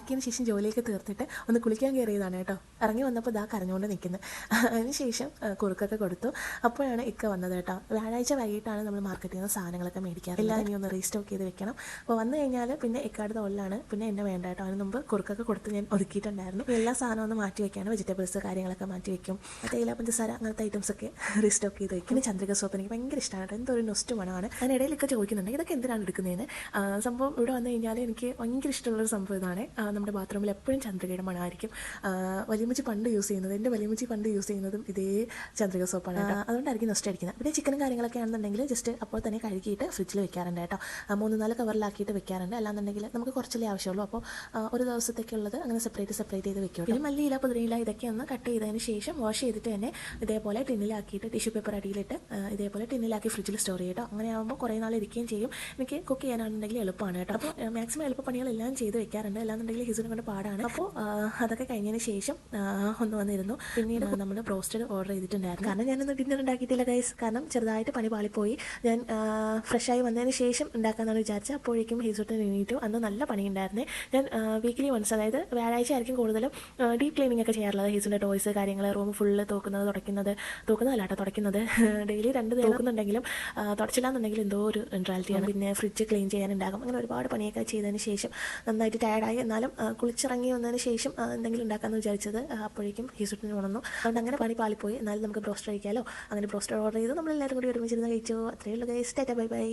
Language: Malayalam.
ഉറക്കിയതിന് ശേഷം ജോലിയൊക്കെ തീർത്തിട്ട് ഒന്ന് കുളിക്കാൻ കയറിയതാണ് കേട്ടോ. ഇറങ്ങി വന്നപ്പോൾ ഇതാ കരഞ്ഞുകൊണ്ട് നിൽക്കുന്നത്. അതിനുശേഷം കുറുക്കൊക്കെ കൊടുത്തു. അപ്പോഴാണ് ഇക്ക വന്നത് കേട്ടോ. വ്യാഴാഴ്ച വൈകിട്ടാണ് നമ്മൾ മാർക്കറ്റിൽ നിന്ന് സാധനങ്ങളൊക്കെ മേടിക്കാറ്. എല്ലാം ഇനി ഒന്ന് റീസ്റ്റോക്ക് ചെയ്ത് വെക്കണം. അപ്പോൾ വന്നു കഴിഞ്ഞാൽ പിന്നെ ഇക്കാട് തോളിലാണ്. പിന്നെ എന്നെ വേണ്ട കേട്ടോ. അതിന് മുമ്പ് കുറുക്കൊക്കെ കൊടുത്ത് ഞാൻ ഒതുക്കിയിട്ടുണ്ടായിരുന്നു. എല്ലാ സാധനവും ഒന്ന് മാറ്റി വെക്കാണ്. വെജിറ്റബിൾസ് കാര്യങ്ങളൊക്കെ മാറ്റി വെക്കും. തേയില പഞ്ചസാര അങ്ങനത്തെ ഐറ്റംസൊക്കെ റീസ്റ്റോക്ക് ചെയ്ത് വെക്കും. പിന്നെ ചന്ദ്രിക സോപ്പ് എനിക്ക് ഭയങ്കര ഇഷ്ടമാണ് കേട്ടോ. എന്തോ ഒരു നൊസ്റ്റ് മണമാണ്. അതിനിടയിലൊക്കെ ചോദിക്കുന്നുണ്ട് ഇതൊക്കെ എന്തിനാണ് എടുക്കുന്നതെന്ന്. സംഭവം ഇവിടെ വന്നു കഴിഞ്ഞാൽ എനിക്ക് ഭയങ്കര ഇഷ്ടമുള്ളൊരു സംഭവം ഇതാണ്. നമ്മുടെ ബാത്റൂമിൽ എപ്പോഴും ചന്ദ്രികയുടെ മണമായിരിക്കും. വലിയമ്മച്ചി പണ്ട് യൂസ് ചെയ്യുന്നത്, എൻ്റെ വലിയമ്മച്ചി പണ്ട് യൂസ് ചെയ്യുന്നതും ഇതേ ചന്ദ്രിക സോപ്പാണ് കേട്ടോ. അതുകൊണ്ടായിരിക്കും നൊസ്റ്റ് അടിക്കുന്നത്. പിന്നെ ചിക്കനും കാര്യങ്ങളൊക്കെ ആണെന്നുണ്ടെങ്കിൽ ജസ്റ്റ് അപ്പോൾ തന്നെ കഴുകിയിട്ട് ഫ്രിഡ്ജിൽ വെക്കാറുണ്ട് കേട്ടോ. 3-4 കവറിലാക്കിയിട്ട് വെക്കാറുണ്ട്. അല്ലാന്നുണ്ടെങ്കിൽ നമുക്ക് കുറച്ചല്ലേ ആവശ്യമുള്ളൂ. അപ്പോൾ ഒരു ദിവസത്തേക്കുള്ളത് അങ്ങനെ സെപ്പറേറ്റ് ചെയ്ത് വെക്കും. പിന്നെ മല്ലിയില പുതിനയില ഇതൊക്കെ ഒന്ന് കട്ട് ചെയ്തതിന് ശേഷം വാഷ് ചെയ്തിട്ട് തന്നെ ഇതേപോലെ ടിന്നിലാക്കിയിട്ട് ടിഷ്യൂ പേപ്പർ അടിയിലിട്ട് ഇതേപോലെ ടിന്നിലാക്കി ഫ്രിഡ്ജിൽ സ്റ്റോർ ചെയ്യും കേട്ടോ. അങ്ങനെ ആകുമ്പോൾ കുറേ നാൾ ഇരിക്കുകയും ചെയ്യും. എനിക്ക് കുക്ക് ചെയ്യാനാണെന്നുണ്ടെങ്കിൽ എളുപ്പമാണ് കേട്ടോ. അപ്പോൾ മാക്സിമം എളുപ്പപ്പണികളെല്ലാം ചെയ്ത് വെക്കാറുണ്ട്. അല്ലാന്നുണ്ടെങ്കിൽ ഹിസിനെ കൊണ്ട് പാടാണ്. അപ്പോൾ അതൊക്കെ കഴിഞ്ഞതിന് ശേഷം ഒന്ന് വന്നിരുന്നു. പിന്നീട് നമ്മൾ ബ്രോസ്റ്റഡ് ഓർഡർ ചെയ്തിട്ടുണ്ടായിരുന്നു. കാരണം ഞാനൊന്നും ഡിന്നർ ഉണ്ടാക്കിയിട്ടില്ല ഗൈസ്. കാരണം ചെറുതായിട്ട് പണി പാളിപ്പോയി. ഞാൻ ഫ്രഷായി വന്നതിന് ശേഷം ഉണ്ടാക്കാമെന്നാണ് വിചാരിച്ചത്. അപ്പോഴേക്കും ഹിസൂട്ടിന് എണീറ്റു. അന്ന് നല്ല പണിയുണ്ടായിരുന്നേ. ഞാൻ വീക്കിലി വൺസ്, അതായത് വ്യാഴാഴ്ച ആയിരിക്കും കൂടുതലും ഡീപ്പ് ക്ലീനിങ് ഒക്കെ ചെയ്യാറുള്ളത്. ഹിസിൻ്റെ ടോയ്സ് കാര്യങ്ങൾ, റൂം ഫുള്ള് തൂക്കുന്നതല്ല കേട്ടോ, തുടയ്ക്കുന്നത്. ഡെയിലി 2 തൂക്കുന്നുണ്ടെങ്കിലും തുടച്ചില്ല എന്നുണ്ടെങ്കിൽ എന്തോ ഒരു എൻട്രാലിറ്റിയാണ്. പിന്നെ ഫ്രിഡ്ജ് ക്ലീൻ ചെയ്യാനുണ്ടാകും. അങ്ങനെ ഒരുപാട് പണിയൊക്കെ ചെയ്തതിന് ശേഷം നന്നായിട്ട് ടയർഡായി. എന്നാലും കുളിച്ചിറങ്ങി വന്നതിന് ശേഷം എന്തെങ്കിലും ഉണ്ടാക്കാമെന്ന് വിചാരിച്ചത്. അപ്പോഴേക്കും ഹിസൂട്ടിന് ഉണർന്നു. അതുകൊണ്ട് അങ്ങനെ പണി പാളിപ്പോയി. എന്നാലും നമുക്ക് ബ്രോസ്റ്റർ കഴിക്കാമല്ലോ. അങ്ങനെ ബ്രോസ്റ്റർ ഓർഡർ ചെയ്തു. നമ്മളെല്ലാവരും കൂടി ഒരുമിച്ചിരുന്ന് കഴിച്ചു. അത്രയേ ഉള്ളൂ ഗൈസ്. Tata bye bye.